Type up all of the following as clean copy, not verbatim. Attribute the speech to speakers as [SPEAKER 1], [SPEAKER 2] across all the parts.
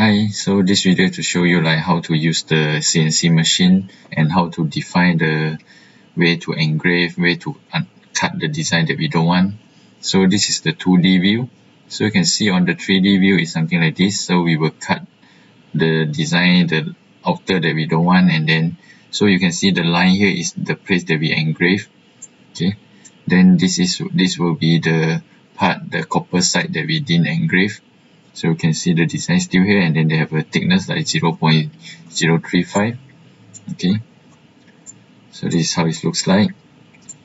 [SPEAKER 1] Hi, so this video to show you like how to use the CNC machine and how to define the way to engrave, way to cut the design that we don't want. So this is the 2D view. So you can see on the 3D view is something like this. So we will cut the design, the outer that we don't want, and then so you can see the line here is the place that we engrave. Okay, then this will be the part, the copper side that we didn't engrave. So you can see the design still here, and then they have a thickness like 0.035. okay, so this is how it looks like.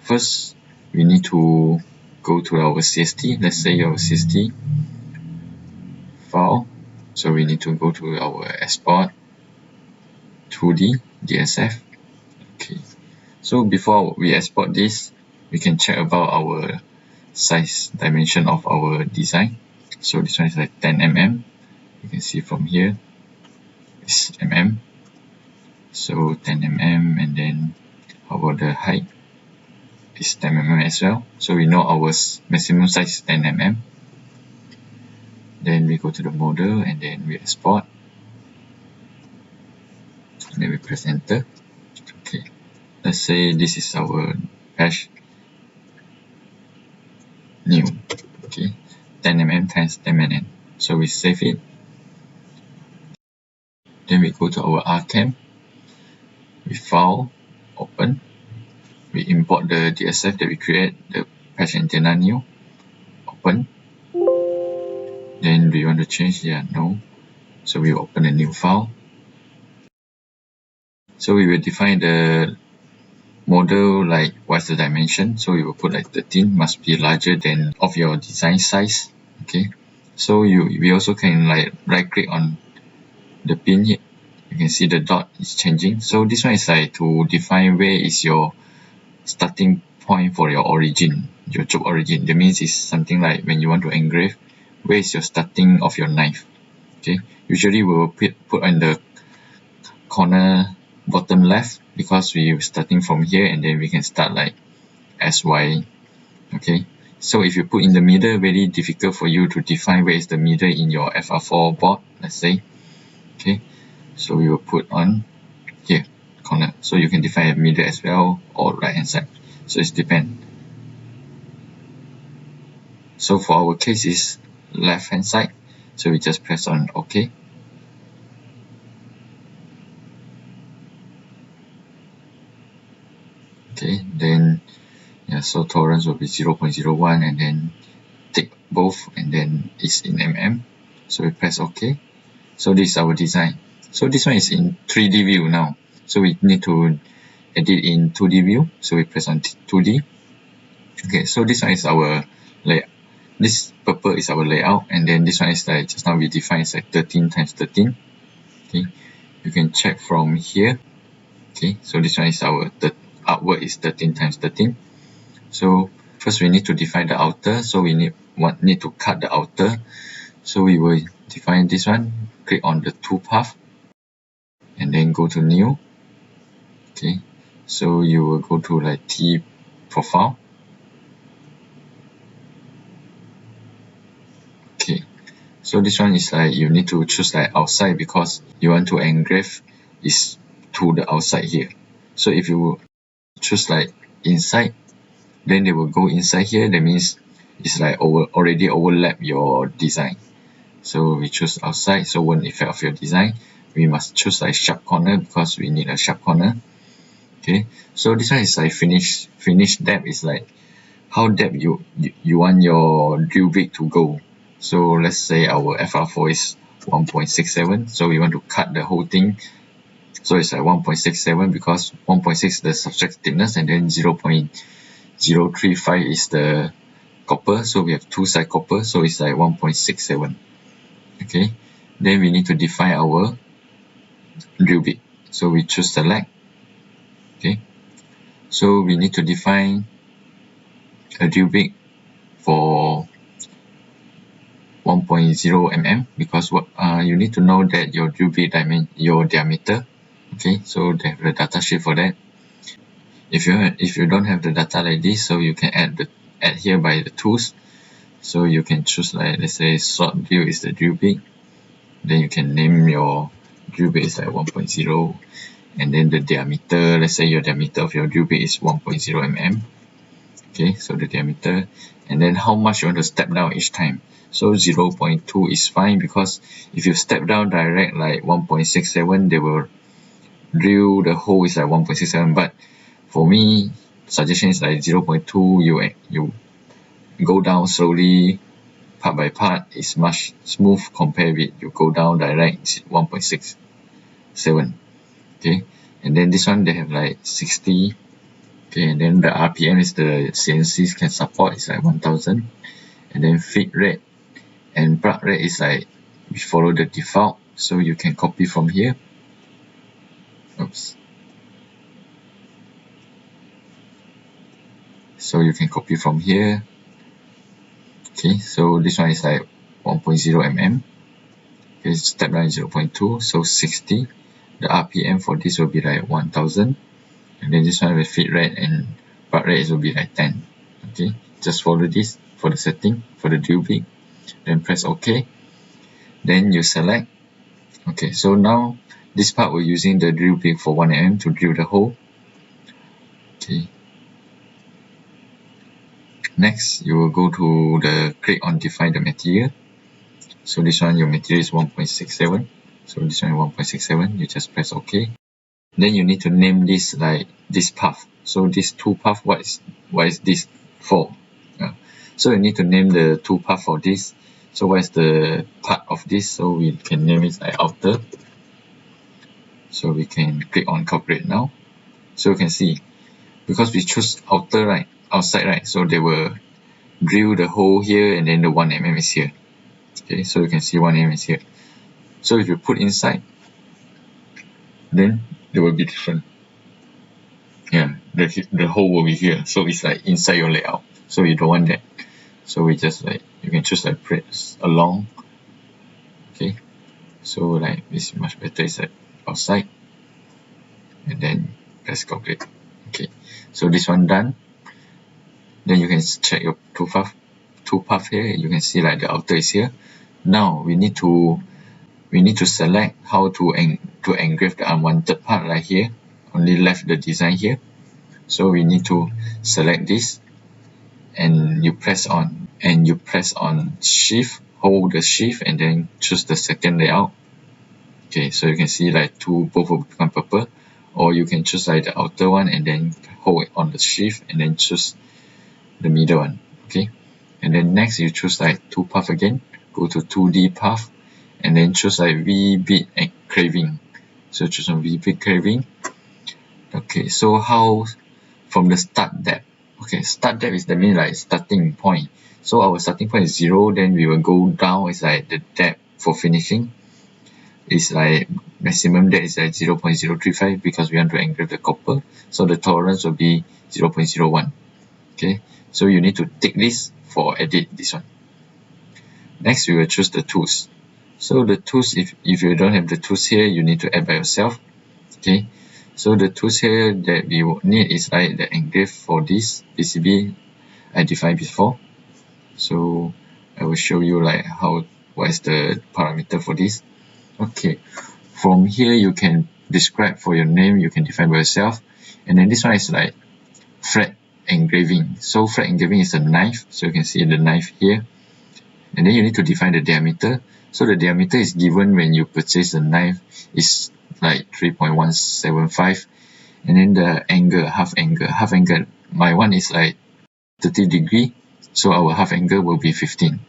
[SPEAKER 1] First we need to go to our CST. Let's say our CST file, so we need to go to our export 2D DSF. Okay, so before we export this, we can check about our size dimension of our design. So this one is like 10 mm. You can see from here it's mm, so 10 mm, and then how about the height is 10 mm as well. So we know our maximum size is 10 mm. Then we go to the model and then we export, and then we press enter. Okay, let's say this is our patch new. Okay, 10 mm times 10 mm. So we save it. Then we go to our ArtCAM. We file, open. We import the DSF that we create, the patch antenna new. Open. Then do you want to change? Yeah, no. So we open a new file. So we will define the model, like what's the dimension. So we will put like 13, must be larger than of your design size. Okay, so we also can like right click on the pin here. You can see the dot is changing. So this one is like to define where is your starting point for your origin, your job origin. That means it's something like when you want to engrave, where is your starting of your knife. Okay, usually we will put on the corner bottom left, because we're starting from here, and then we can start like SY. Okay, so if you put in the middle, very difficult for you to define where is the middle in your FR4 board, let's say. Okay, so we will put on here corner, so you can define a middle as well, or right hand side, so it's depend. So for our case is left hand side, so we just press on OK. Okay, then yeah, so tolerance will be 0.01, and then take both, and then it's in mm, so we press OK. So this is our design. So this one is in 3D view now, so we need to edit in 2D view, so we press on 2D. Okay, so this one is our layout. This purple is our layout, and then this one is like just now we defined, it's like 13 times 13. Okay, you can check from here. Okay, so this one is our artwork is 13 times 13. So first we need to define the outer, so we need to cut the outer. So we will define this one, click on the toolpath, and then go to new. Okay, so you will go to like T profile. Okay, so this one is like you need to choose like outside, because you want to engrave is to the outside here. So if you choose like inside, then they will go inside here. That means it's like already overlap your design. So we choose outside, so won't affect of your design. We must choose like sharp corner, because we need a sharp corner. Okay, so this one is like finish depth is like how depth you want your drill bit to go. So let's say our FR4 is 1.67, so we want to cut the whole thing. So it's like 1.67, because 1.6 is the substrate thickness, and then 0.035 is the copper. So we have two side copper, so it's like 1.67. Okay, then we need to define our drill bit. So we choose select. Okay, so we need to define a drill bit for 1.0 mm, because you need to know that your drill bit your diameter. Okay, so they have the data sheet for that. If you don't have the data like this, so you can add here by the tools. So you can choose like, let's say slot drill is the drill bit, then you can name your drill bit is like 1.0, and then the diameter, let's say your diameter of your drill bit is 1.0 mm. Okay, so the diameter, and then how much you want to step down each time. So 0.2 is fine, because if you step down direct like 1.67, they will drill the hole is like 1.67, but for me, suggestion is like 0.2. You go down slowly, part by part, is much smooth compared with you go down direct 1.67. Okay, and then this one they have like 60. Okay, and then the RPM is the CNCs can support is like 1000, and then feed rate and plug rate is like we follow the default, so you can copy from here. Oops. So you can copy from here. Okay, so this one is like 1.0 mm. Okay, step down is 0.2, so 60. The RPM for this will be like 1000, and then this one with feed rate and part rate will be like 10. Okay, just follow this for the setting for the drill bit, then press OK. Then you select. Okay, so now this part we're using the drill bit for 1 mm to drill the hole. Okay. Next, you will go to the click on define the material. So this one, your material is 1.67. So this one is 1.67. You just press OK. Then you need to name this like this path. So this toolpath, what is this for? So you need to name the toolpath for this. So what is the part of this? So we can name it like outer. So we can click on calculate now. So you can see, because we choose outer, right, outside, right, so they will drill the hole here, and then the 1 mm is here. Okay, so you can see 1 mm is here. So if you put inside, then it will be different. Yeah, the hole will be here, so it's like inside your layout. So you don't want that. So we just like, you can choose like press along. Okay, so like it's much better, it's like outside, and then press calculate. Okay, so this one done. Then you can check your toolpath here. You can see like the outer is here. Now we need to select how to engrave the unwanted part right here. Only left the design here. So we need to select this, and you press on shift, hold the shift, and then choose the second layout. Okay, so you can see like both will become purple, or you can choose like the outer one and then hold it on the shift and then choose the middle one. Okay, and then next you choose like toolpath again, go to 2D path, and then choose like V-bit engraving. So choose on V-bit engraving. Okay, so how from the start depth. Okay, start depth is the mean like starting point. So our starting point is 0, then we will go down. It's like the depth for finishing is like maximum depth is like 0.035, because we want to engrave the copper. So the tolerance will be 0.01. Okay, so you need to tick this for edit this one. Next, we will choose the tools. So the tools, if you don't have the tools here, you need to add by yourself. Okay, so the tools here that we will need is like the engrave for this PCB I defined before. So I will show you like what is the parameter for this. Okay, from here you can describe for your name, you can define by yourself. And then this one is like fret engraving. So fret engraving is a knife, so you can see the knife here. And then you need to define the diameter. So the diameter is given when you purchase the knife is like 3.175, and then the angle, half angle, my one is like 30 degree, so our half angle will be 15.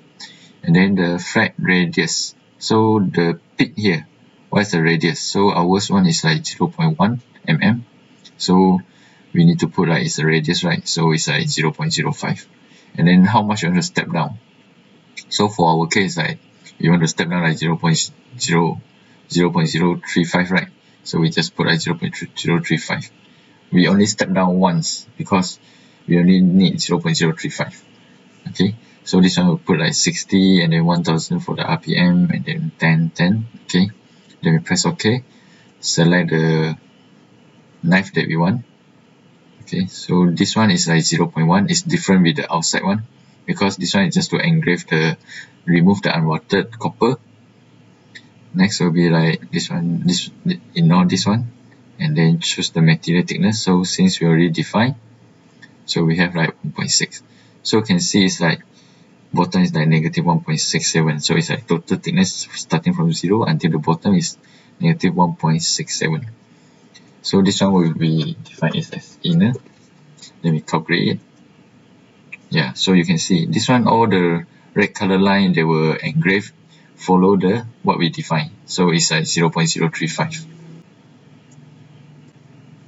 [SPEAKER 1] And then the fret radius, so the peak here, what's the radius? So ours one is like 0.1 mm, so we need to put like it's the radius, right? So it's like 0.05. And then how much you want to step down? So for our case, like you want to step down like 0.035, right? So we just put like 0.035. We only step down once because we only need 0.035. Okay, so this one will put like 60, and then 1000 for the RPM, and then 10. Okay, then we press OK. Select the knife that we want. Okay, so this one is like 0.1. It's different with the outside one, because this one is just to remove the unwanted copper. Next will be like this one, ignore this one, and then choose the material thickness. So since we already defined, so we have like 1.6. So you can see it's like bottom is like negative 1.67. So it's like total thickness starting from 0 until the bottom is negative 1.67. So this one will be defined as inner. Let me calculate it. Yeah, so you can see this one, all the red color line, they were engraved follow the what we defined. So it's like 0.035.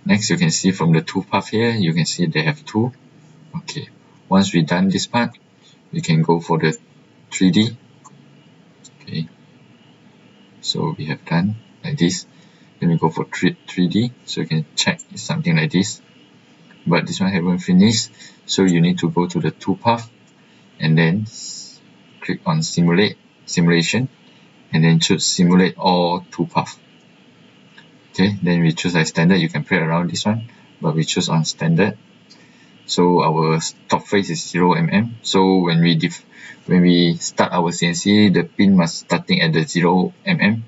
[SPEAKER 1] Next, you can see from the toolpath here, you can see they have two. Okay, once we done this part, we can go for the 3D. Okay, so we have done like this. Then we go for 3D, so you can check it's something like this. But this one haven't finished, so you need to go to the toolpath and then click on simulation, and then choose simulate all toolpath. Okay, then we choose like standard. You can play around this one, but we choose on standard. So our top face is 0 mm. So when we start our CNC, the pin must starting at the 0 mm,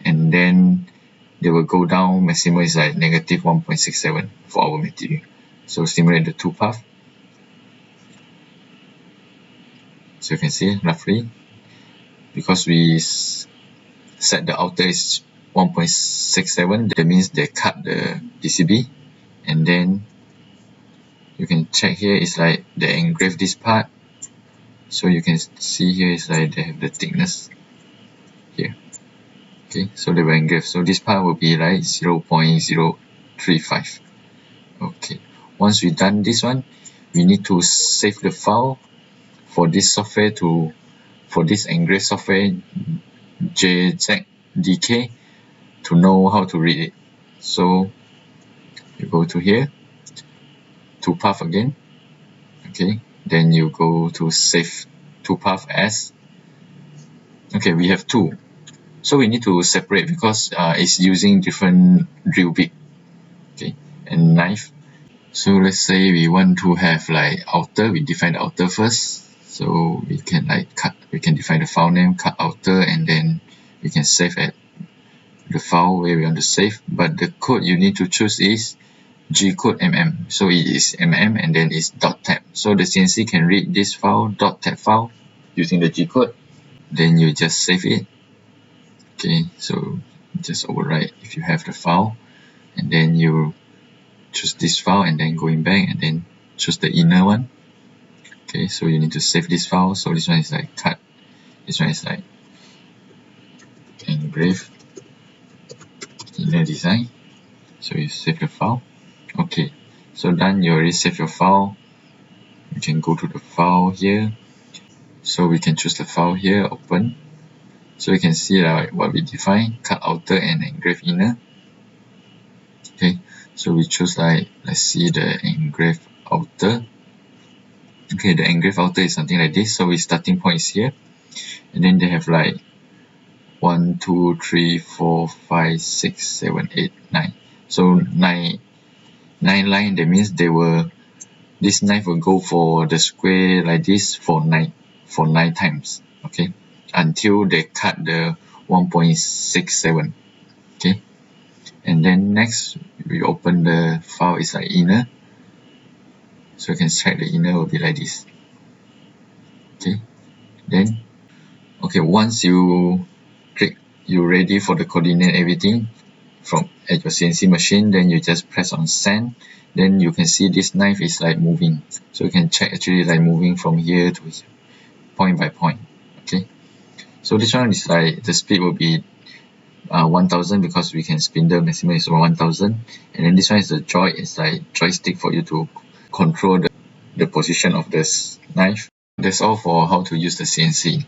[SPEAKER 1] and then they will go down. Maximum is like negative 1.67 for our material. So simulate the toolpath. So you can see roughly, because we set the outer is 1.67, that means they cut the PCB, and then you can check here is like they engrave this part. So you can see here is like they have the thickness here. Okay, so they will engrave. So this part will be like 0.035. Okay, once we done this one, we need to save the file for this software for this engrave software JZDK to know how to read it. So you go to here, toolpath again. Okay, then you go to save toolpath as. Okay, we have two, so we need to separate because it's using different drill bit, okay, and knife. So let's say we want to have like outer, we define the outer first. So we can like we can define the file name, cut outer, and then we can save at the file where we want to save. But the code you need to choose is G code mm. So it is mm and then it's .tab. So the CNC can read this file, .tab file, using the G code. Then you just save it. Okay, so just overwrite if you have the file, and then you choose this file, and then going back and then choose the inner one. Okay, so you need to save this file. So this one is like cut, this one is like engrave inner design. So you save the file. Okay, so done. You already save your file. You can go to the file here. So we can choose the file here, open. So you can see like what we define, cut outer and engrave inner. Okay, so we choose like, let's see the engrave outer. Okay, the engrave outer is something like this. So its starting point is here, and then they have like 1, 2, 3, 4, 5, 6, 7, 8, 9. So nine line. That means this knife will go for the square like this for 9 times. Okay, until they cut the 1.67. Okay, and then next we open the file, is like inner. So you can check the inner will be like this. Okay, then okay, once you click, you're ready for the coordinate everything from at your CNC machine, then you just press on send. Then you can see this knife is like moving, so you can check actually like moving from here to here, point by point. Okay, so this one is like the speed will be 1000 because we can spin the maximum is 1000, and then this one is the joy, it's like joystick for you to control the position of this knife. That's all for how to use the CNC.